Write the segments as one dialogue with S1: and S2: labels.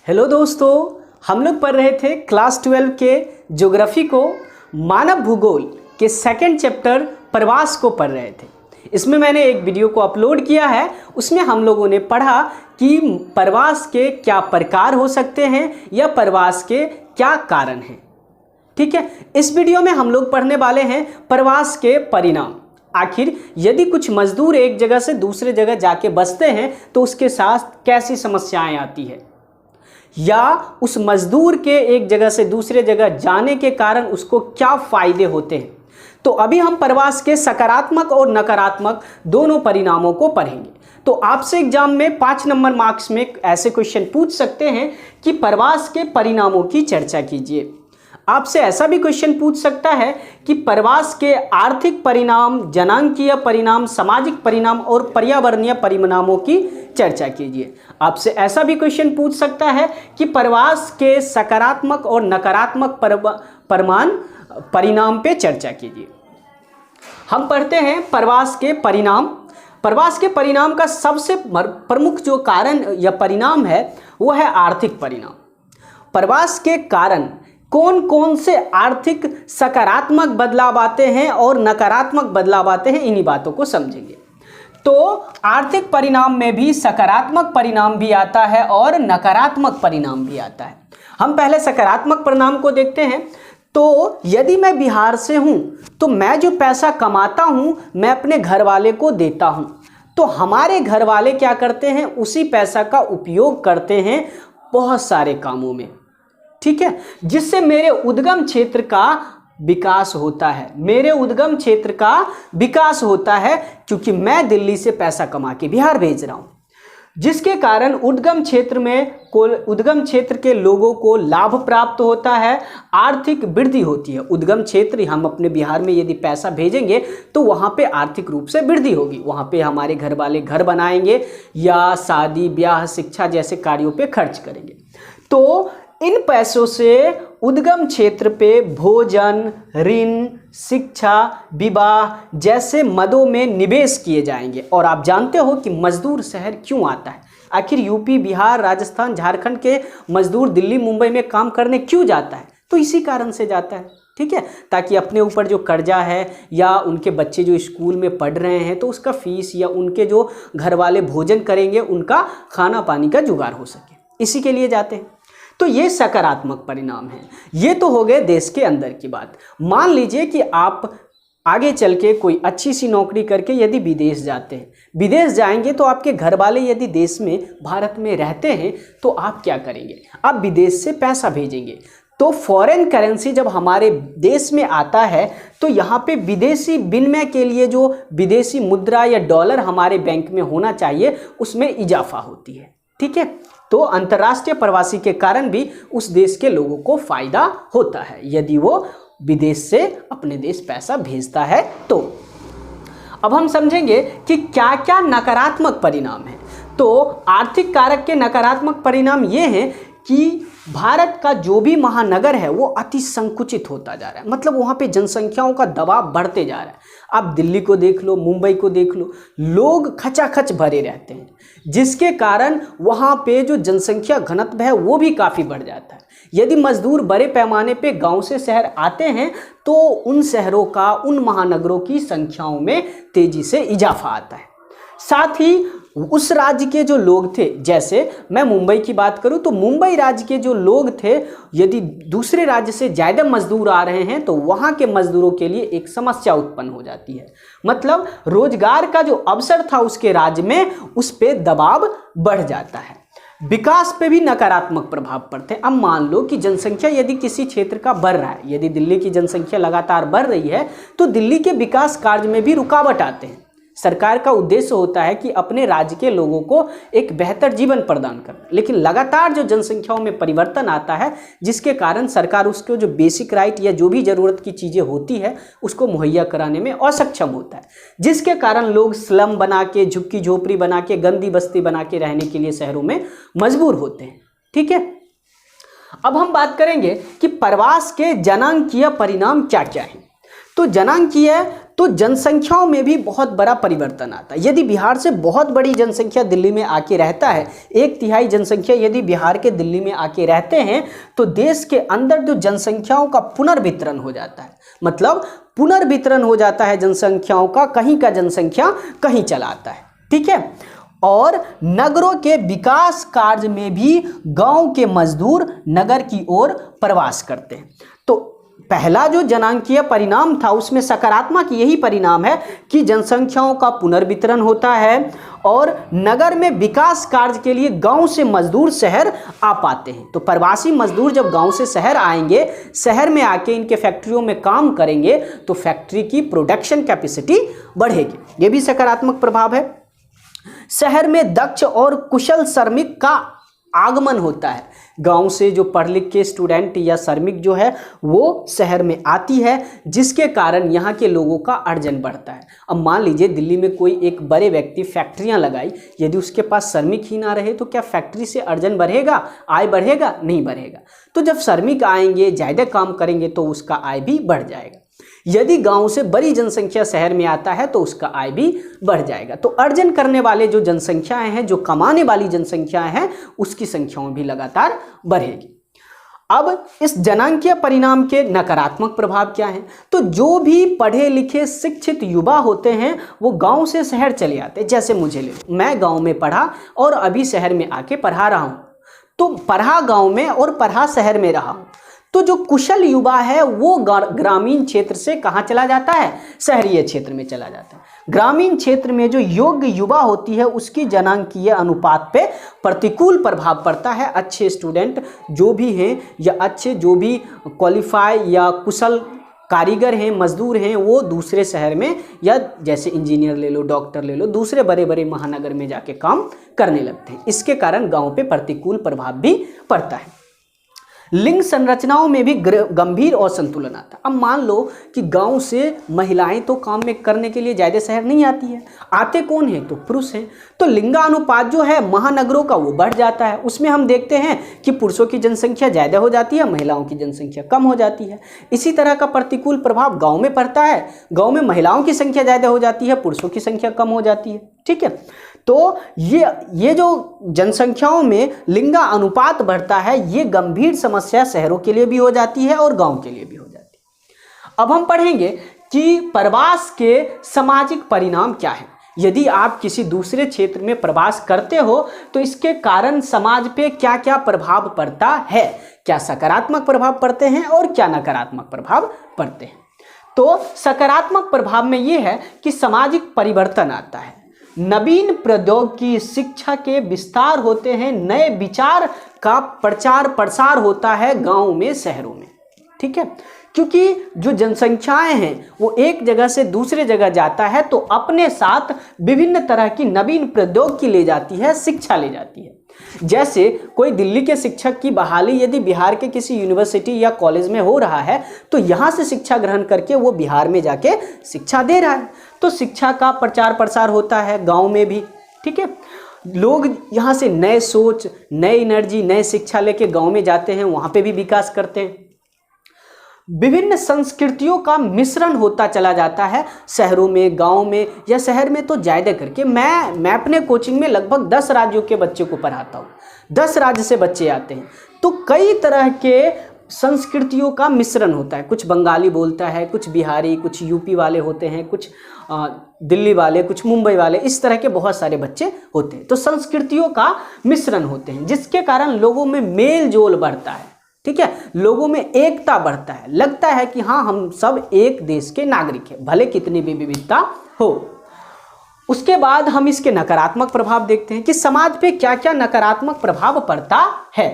S1: Hello दोस्तों, हम लोग पढ़ रहे थे क्लास 12 के ज्योग्राफी को मानव भूगोल के सेकंड चैप्टर प्रवास को पढ़ रहे थे। इसमें मैंने एक वीडियो को अपलोड किया है, उसमें हम लोगों ने पढ़ा कि प्रवास के क्या प्रकार हो सकते हैं या प्रवास के क्या कारण हैं। ठीक है, इस वीडियो में हम लोग पढ़ने वाले हैं प्रवास के परिणाम। आखिर यदि कुछ मजदूर एक जगह से दूसरे जगह जाके बसते हैं तो उसके साथ कैसी समस्याएं आती है, या उस मजदूर के एक जगह से दूसरे जगह जाने के कारण उसको क्या फायदे होते हैं। तो अभी हम प्रवास के सकारात्मक और नकारात्मक दोनों परिणामों को पढ़ेंगे। तो आपसे एग्जाम में 5 नंबर मार्क्स में ऐसे क्वेश्चन पूछ सकते हैं कि प्रवास के परिणामों की चर्चा कीजिए। आपसे ऐसा भी क्वेश्चन पूछ सकता है कि प्रवास के आर्थिक परिणाम, जनांकीय परिणाम, सामाजिक परिणाम और पर्यावरणीय परिणामों की चर्चा कीजिए। आपसे ऐसा भी क्वेश्चन पूछ सकता है कि प्रवास के सकारात्मक और नकारात्मक परिणाम पे चर्चा कीजिए। हम पढ़ते हैं प्रवास के परिणाम। प्रवास के परिणाम का सबसे प्रमुख जो कारण या परिणाम है वो है आर्थिक परिणाम। प्रवास के कारण कौन कौन से आर्थिक सकारात्मक बदलाव आते हैं और नकारात्मक बदलाव आते हैं, इन्हीं बातों को समझेंगे। तो आर्थिक परिणाम में भी सकारात्मक परिणाम भी आता है और नकारात्मक परिणाम भी आता है। हम पहले सकारात्मक परिणाम को देखते हैं। तो यदि मैं बिहार से हूं तो मैं जो पैसा कमाता हूं मैं अपने घर वाले को देता हूं, तो हमारे घर वाले क्या करते हैं, उसी पैसा का उपयोग करते हैं बहुत सारे कामों में। ठीक है, जिससे मेरे उद्गम क्षेत्र का विकास होता है। मेरे उद्गम क्षेत्र का विकास होता है क्योंकि मैं दिल्ली से पैसा कमा के बिहार भेज रहा हूं, जिसके कारण उद्गम क्षेत्र के लोगों को लाभ प्राप्त होता है, आर्थिक वृद्धि होती है। उद्गम क्षेत्र, हम अपने बिहार में यदि पैसा भेजेंगे तो वहां पे आर्थिक रूप से वृद्धि होगी। वहां पे हमारे घर वाले घर बनाएंगे या शादी ब्याह शिक्षा जैसे कार्यों पे खर्च करेंगे। तो इन पैसों से उद्गम क्षेत्र पे भोजन, ऋण, शिक्षा, विवाह जैसे मदों में निवेश किए जाएंगे। और आप जानते हो कि मजदूर शहर क्यों आता है। आखिर यूपी, बिहार, राजस्थान, झारखंड के मजदूर दिल्ली, मुंबई में काम करने क्यों जाता है? तो इसी कारण से जाता है। ठीक है, ताकि अपने ऊपर जो कर्जा है या उनके बच्चे जो स्कूल में पढ़ रहे हैं तो उसका फीस, या उनके जो घर वाले भोजन करेंगे उनका खाना पानी का जुगाड़ हो सके, इसी के लिए जाते हैं। तो ये सकारात्मक परिणाम है। ये तो हो गए देश के अंदर की बात। मान लीजिए कि आप आगे चल के कोई अच्छी सी नौकरी करके यदि विदेश जाते हैं, विदेश जाएंगे तो आपके घर वाले यदि देश में, भारत में रहते हैं तो आप क्या करेंगे, आप विदेश से पैसा भेजेंगे। तो फॉरेन करेंसी जब हमारे देश में आता है तो यहाँ पे विदेशी विनिमय के लिए जो विदेशी मुद्रा या डॉलर हमारे बैंक में होना चाहिए उसमें इजाफा होती है। ठीक है, तो अंतर्राष्ट्रीय प्रवासी के कारण भी उस देश के लोगों को फायदा होता है यदि वो विदेश से अपने देश पैसा भेजता है। तो अब हम समझेंगे कि क्या क्या नकारात्मक परिणाम हैं। तो आर्थिक कारक के नकारात्मक परिणाम ये हैं कि भारत का जो भी महानगर है वो अति संकुचित होता जा रहा है। मतलब वहाँ पे जनसंख्याओं का दबाव बढ़ते जा रहा है। आप दिल्ली को देख लो, मुंबई को देख लो, लोग खचाखच भरे रहते हैं, जिसके कारण वहाँ पे जो जनसंख्या घनत्व है वो भी काफ़ी बढ़ जाता है। यदि मजदूर बड़े पैमाने पे गांव से शहर आते हैं तो उन शहरों का, उन महानगरों की संख्याओं में तेजी से इजाफा आता है। साथ ही उस राज्य के जो लोग थे, जैसे मैं मुंबई की बात करूं तो मुंबई राज्य के जो लोग थे, यदि दूसरे राज्य से ज़्यादा मजदूर आ रहे हैं तो वहां के मजदूरों के लिए एक समस्या उत्पन्न हो जाती है। मतलब रोजगार का जो अवसर था उसके राज्य में, उस पर दबाव बढ़ जाता है। विकास पे भी नकारात्मक प्रभाव पड़ते हैं। अब मान लो कि जनसंख्या यदि किसी क्षेत्र का बढ़ रहा है, यदि दिल्ली की जनसंख्या लगातार बढ़ रही है तो दिल्ली के विकास कार्य में भी रुकावट आते हैं। सरकार का उद्देश्य होता है कि अपने राज्य के लोगों को एक बेहतर जीवन प्रदान करना, लेकिन लगातार जो जनसंख्याओं में परिवर्तन आता है जिसके कारण सरकार उसको जो बेसिक राइट या जो भी ज़रूरत की चीज़ें होती है उसको मुहैया कराने में असक्षम होता है, जिसके कारण लोग स्लम बना के, झुग्गी झोपड़ी बना के, गंदी बस्ती बना के रहने के लिए शहरों में मजबूर होते हैं। ठीक है, अब हम बात करेंगे कि प्रवास के जनांकीय परिणाम क्या क्या हैं। तो जनांकीय तो जनसंख्याओं में भी बहुत बड़ा परिवर्तन आता है। यदि बिहार से बहुत बड़ी जनसंख्या दिल्ली में आके रहता है, 1/3 जनसंख्या यदि बिहार के दिल्ली में आके रहते हैं, तो देश के अंदर जो जनसंख्याओं का पुनर्वितरण हो जाता है, मतलब पुनर्वितरण हो जाता है जनसंख्याओं का, कहीं का जनसंख्या कहीं चला आता है, ठीक है। और नगरों के विकास कार्य में भी गांव के मजदूर नगर की ओर प्रवास करते हैं। तो पहला जो जनांकीय परिणाम था उसमें सकारात्मक यही परिणाम है कि जनसंख्याओं का पुनर्वितरण होता है और नगर में विकास कार्य के लिए गांव से मजदूर शहर आ पाते हैं। तो प्रवासी मजदूर जब गांव से शहर आएंगे, शहर में आके इनके फैक्ट्रियों में काम करेंगे, तो फैक्ट्री की प्रोडक्शन कैपेसिटी बढ़ेगी। ये भी सकारात्मक प्रभाव है। शहर में दक्ष और कुशल श्रमिक का आगमन होता है। गांव से जो पढ़ लिख के स्टूडेंट या श्रमिक जो है वो शहर में आती है, जिसके कारण यहाँ के लोगों का अर्जन बढ़ता है। अब मान लीजिए दिल्ली में कोई एक बड़े व्यक्ति फैक्ट्रियाँ लगाई, यदि उसके पास श्रमिक ही ना रहे तो क्या फैक्ट्री से अर्जन बढ़ेगा, आय बढ़ेगा? नहीं बढ़ेगा। तो जब श्रमिक आएंगे, ज़्यादा काम करेंगे, तो उसका आय भी बढ़ जाएगा। यदि गांव से बड़ी जनसंख्या शहर में आता है तो उसका आय भी बढ़ जाएगा। तो अर्जन करने वाले जो जनसंख्याएं हैं, जो कमाने वाली जनसंख्याएं हैं, उसकी संख्याओं भी लगातार बढ़ेगी। अब इस जनांकीय परिणाम के नकारात्मक प्रभाव क्या हैं? तो जो भी पढ़े लिखे शिक्षित युवा होते हैं वो गांव से शहर चले आते हैं। जैसे मुझे ले लो, मैं गांव में पढ़ा और अभी शहर में आके पढ़ा रहा हूँ, तो पढ़ा गांव में और पढ़ा शहर में रहा हूँ। तो जो कुशल युवा है वो ग्रामीण क्षेत्र से कहाँ चला जाता है? शहरीय क्षेत्र में चला जाता है। ग्रामीण क्षेत्र में जो योग्य युवा होती है उसकी जनांकीय अनुपात पे प्रतिकूल प्रभाव पड़ता है। अच्छे स्टूडेंट जो भी हैं या अच्छे जो भी क्वालिफाई या कुशल कारीगर हैं, मजदूर हैं, वो दूसरे शहर में या जैसे इंजीनियर ले लो, डॉक्टर ले लो, दूसरे बड़े बड़े महानगर में जाके काम करने लगते हैं। इसके कारण गाँव पे प्रतिकूल प्रभाव भी पड़ता है। लिंग संरचनाओं में भी गंभीर असंतुलन आता है। अब मान लो कि गांव से महिलाएं तो काम में करने के लिए ज़्यादा शहर नहीं आती है, आते कौन हैं? तो पुरुष हैं। तो लिंगानुपात जो है महानगरों का वो बढ़ जाता है। उसमें हम देखते हैं कि पुरुषों की जनसंख्या ज़्यादा हो जाती है, महिलाओं की जनसंख्या कम हो जाती है। इसी तरह का प्रतिकूल प्रभाव गाँव में पड़ता है। गाँव में महिलाओं की संख्या ज़्यादा हो जाती है, पुरुषों की संख्या कम हो जाती है, ठीक है। तो ये जो जनसंख्याओं में लिंगा अनुपात बढ़ता है, ये गंभीर समस्या शहरों के लिए भी हो जाती है और गांव के लिए भी हो जाती है। अब हम पढ़ेंगे कि प्रवास के सामाजिक परिणाम क्या है। यदि आप किसी दूसरे क्षेत्र में प्रवास करते हो तो इसके कारण समाज पे क्या क्या प्रभाव पड़ता है, क्या सकारात्मक प्रभाव पड़ते हैं और क्या नकारात्मक प्रभाव पड़ते हैं। तो सकारात्मक प्रभाव में ये है कि सामाजिक परिवर्तन आता है, नवीन प्रौद्योगिकी शिक्षा के विस्तार होते हैं, नए विचार का प्रचार प्रसार होता है गांव में, शहरों में, ठीक है। क्योंकि जो जनसंख्याएं हैं वो एक जगह से दूसरे जगह जाता है तो अपने साथ विभिन्न तरह की नवीन प्रौद्योगिकी ले जाती है, शिक्षा ले जाती है। जैसे कोई दिल्ली के शिक्षक की बहाली यदि बिहार के किसी यूनिवर्सिटी या कॉलेज में हो रहा है तो यहाँ से शिक्षा ग्रहण करके वो बिहार में जाके शिक्षा दे रहा है, तो शिक्षा का प्रचार प्रसार होता है गांव में भी, ठीक है। लोग यहाँ से नए सोच, नई एनर्जी, नए शिक्षा लेके गांव में जाते हैं, वहाँ पे भी विकास करते हैं। विभिन्न संस्कृतियों का मिश्रण होता चला जाता है शहरों में, गांव में या शहर में तो ज़्यादा करके। मैं अपने कोचिंग में लगभग 10 राज्यों के बच्चे को पढ़ाता हूँ। 10 राज्य से बच्चे आते हैं तो कई तरह के संस्कृतियों का मिश्रण होता है। कुछ बंगाली बोलता है, कुछ बिहारी, कुछ यूपी वाले होते हैं, कुछ दिल्ली वाले, कुछ मुंबई वाले, इस तरह के बहुत सारे बच्चे होते हैं। तो संस्कृतियों का मिश्रण होते हैं जिसके कारण लोगों में मेल जोल बढ़ता है, ठीक है, लोगों में एकता बढ़ता है। लगता है कि हाँ हम सब एक देश के नागरिक हैं, भले कितनी भी विविधता हो। उसके बाद हम इसके नकारात्मक प्रभाव देखते हैं कि समाज पे क्या क्या नकारात्मक प्रभाव पड़ता है।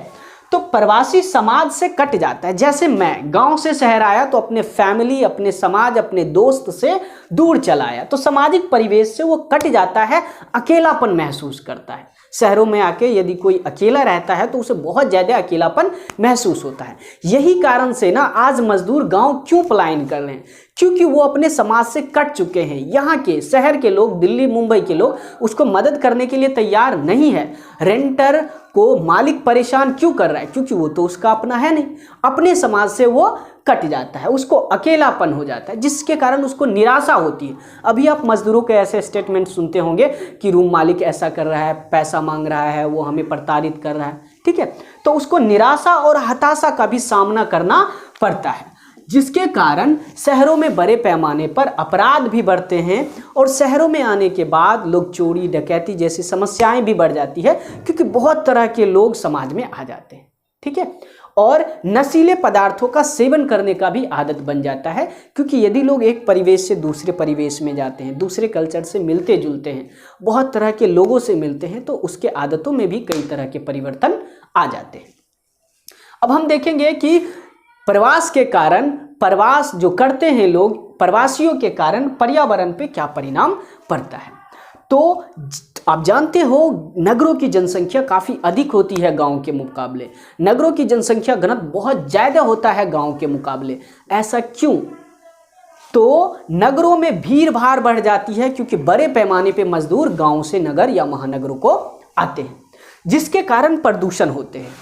S1: तो प्रवासी समाज से कट जाता है। जैसे मैं गांव से शहर आया तो अपने फैमिली, अपने समाज, अपने दोस्त से दूर चला आया, तो सामाजिक परिवेश से वो कट जाता है, अकेलापन महसूस करता है। शहरों में आके यदि कोई अकेला रहता है तो उसे बहुत ज़्यादा अकेलापन महसूस होता है। यही कारण से ना आज मजदूर गांव क्यों पलायन कर रहे हैं, क्योंकि वो अपने समाज से कट चुके हैं। यहाँ के शहर के लोग, दिल्ली मुंबई के लोग उसको मदद करने के लिए तैयार नहीं है। रेंटर को मालिक परेशान क्यों कर रहा है, क्योंकि वो तो उसका अपना है नहीं। अपने समाज से वो कट जाता है, उसको अकेलापन हो जाता है, जिसके कारण उसको निराशा होती है। अभी आप मजदूरों के ऐसे स्टेटमेंट सुनते होंगे कि रूम मालिक ऐसा कर रहा है, पैसा मांग रहा है, वो हमें प्रताड़ित कर रहा है, ठीक है। तो उसको निराशा और हताशा का भी सामना करना पड़ता है, जिसके कारण शहरों में बड़े पैमाने पर अपराध भी बढ़ते हैं और शहरों में आने के बाद लोग चोरी डकैती जैसी समस्याएं भी बढ़ जाती है, क्योंकि बहुत तरह के लोग समाज में आ जाते हैं, ठीक है। और नशीले पदार्थों का सेवन करने का भी आदत बन जाता है, क्योंकि यदि लोग एक परिवेश से दूसरे परिवेश में जाते हैं, दूसरे कल्चर से मिलते जुलते हैं, बहुत तरह के लोगों से मिलते हैं, तो उसके आदतों में भी कई तरह के परिवर्तन आ जाते हैं। अब हम देखेंगे कि प्रवास के कारण, प्रवास जो करते हैं लोग, प्रवासियों के कारण पर्यावरण पे क्या परिणाम पड़ता है। तो आप जानते हो नगरों की जनसंख्या काफ़ी अधिक होती है गांव के मुकाबले। नगरों की जनसंख्या घनत्व बहुत ज़्यादा होता है गांव के मुकाबले। ऐसा क्यों? तो नगरों में भीड़ भाड़ बढ़ जाती है, क्योंकि बड़े पैमाने पे मजदूर गांव से नगर या महानगरों को आते हैं, जिसके कारण प्रदूषण होते हैं।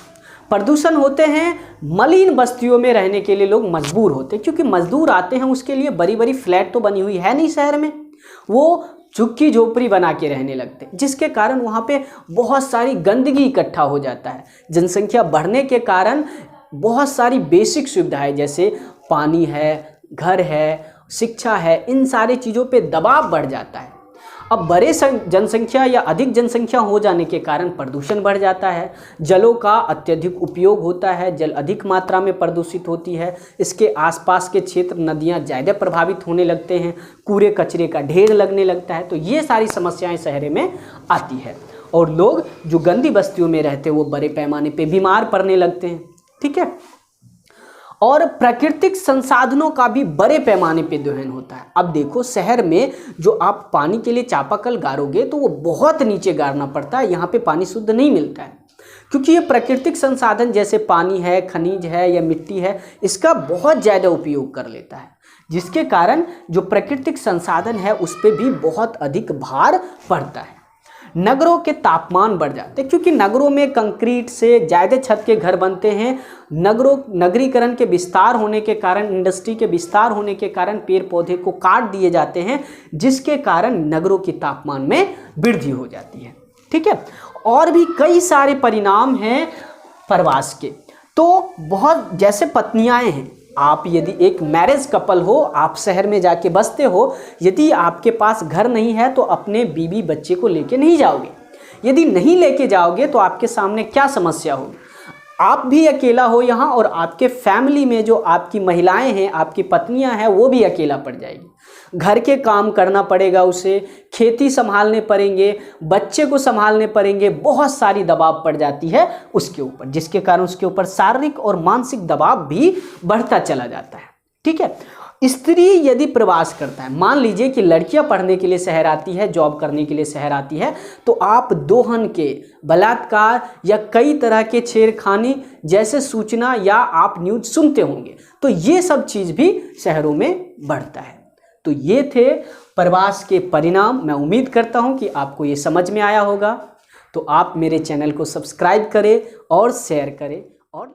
S1: प्रदूषण होते हैं, मलिन बस्तियों में रहने के लिए लोग मजबूर होते हैं, क्योंकि मजदूर आते हैं, उसके लिए बड़ी बड़ी फ्लैट तो बनी हुई है नहीं शहर में, वो झुग्गी झोपड़ी बना के रहने लगते हैं, जिसके कारण वहाँ पे बहुत सारी गंदगी इकट्ठा हो जाता है। जनसंख्या बढ़ने के कारण बहुत सारी बेसिक सुविधाएं जैसे पानी है, घर है, शिक्षा है, इन सारी चीज़ों पे दबाव बढ़ जाता है। अब बड़े जनसंख्या या अधिक जनसंख्या हो जाने के कारण प्रदूषण बढ़ जाता है, जलों का अत्यधिक उपयोग होता है, जल अधिक मात्रा में प्रदूषित होती है, इसके आसपास के क्षेत्र नदियां ज़्यादा प्रभावित होने लगते हैं, कूड़े कचरे का ढेर लगने लगता है। तो ये सारी समस्याएं शहर में आती है और लोग जो गंदी बस्तियों में रहते हैं वो बड़े पैमाने पर बीमार पड़ने लगते हैं, ठीक है। और प्राकृतिक संसाधनों का भी बड़े पैमाने पे दोहन होता है। अब देखो शहर में जो आप पानी के लिए चापाकल गाड़ोगे तो वो बहुत नीचे गाड़ना पड़ता है, यहाँ पे पानी शुद्ध नहीं मिलता है, क्योंकि ये प्राकृतिक संसाधन जैसे पानी है, खनिज है या मिट्टी है, इसका बहुत ज़्यादा उपयोग कर लेता है, जिसके कारण जो प्राकृतिक संसाधन है उस पर भी बहुत अधिक भार पड़ता है। नगरों के तापमान बढ़ जाते हैं, क्योंकि नगरों में कंक्रीट से ज़्यादा छत के घर बनते हैं। नगरीकरण के विस्तार होने के कारण, इंडस्ट्री के विस्तार होने के कारण पेड़ पौधे को काट दिए जाते हैं, जिसके कारण नगरों के तापमान में वृद्धि हो जाती है, ठीक है। और भी कई सारे परिणाम हैं प्रवास के। तो बहुत जैसे पत्नियां हैं, आप यदि एक मैरिज कपल हो, आप शहर में जाके बसते हो, यदि आपके पास घर नहीं है तो अपने बीवी बच्चे को लेके नहीं जाओगे। यदि नहीं लेके जाओगे तो आपके सामने क्या समस्या होगी? आप भी अकेला हो यहाँ और आपके फैमिली में जो आपकी महिलाएं हैं, आपकी पत्नियां हैं, वो भी अकेला पड़ जाएगी। घर के काम करना पड़ेगा उसे, खेती संभालने पड़ेंगे, बच्चे को संभालने पड़ेंगे, बहुत सारी दबाव पड़ जाती है उसके ऊपर, जिसके कारण उसके ऊपर शारीरिक और मानसिक दबाव भी बढ़ता चला जाता है, ठीक है। स्त्री यदि प्रवास करता है, मान लीजिए कि लड़कियां पढ़ने के लिए शहर आती है, जॉब करने के लिए शहर आती है, तो आप दोहन के, बलात्कार या कई तरह के छेड़खानी जैसे सूचना या आप न्यूज सुनते होंगे, तो ये सब चीज़ भी शहरों में बढ़ता है। तो ये थे प्रवास के परिणाम। मैं उम्मीद करता हूँ कि आपको ये समझ में आया होगा। तो आप मेरे चैनल को सब्सक्राइब करें और शेयर करें और